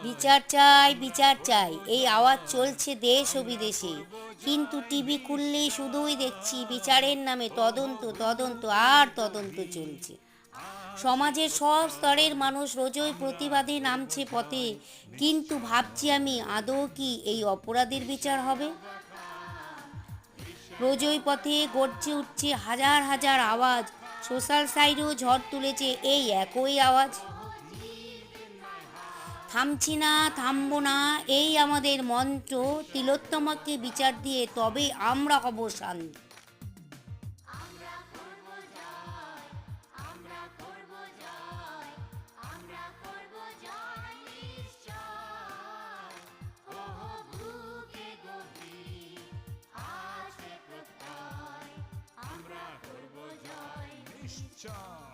বিচার চাই, বিচার চাই, এই আওয়াজ চলছে দেশ ও বিদেশে। কিন্তু টিভি খুললেই শুধুই দেখছি বিচারের নামে তদন্ত তদন্ত আর তদন্ত চলছে। সমাজের সব স্তরের মানুষ রোজই প্রতিবাদে নামছে পথে, কিন্তু ভাবছি আমি আদৌ কি এই অপরাধীর বিচার হবে? রোজই পথে গর্জে উঠছে হাজার হাজার আওয়াজ, সোশ্যাল সাইটেও ঝড় তুলেছে এই একই আওয়াজ। থামছি না, থামবো না, এই আমাদের মন্ত্র। তিলোত্তমাকে বিচার দিয়ে তবে আমরা হব শান্ত। নিশ্চয়।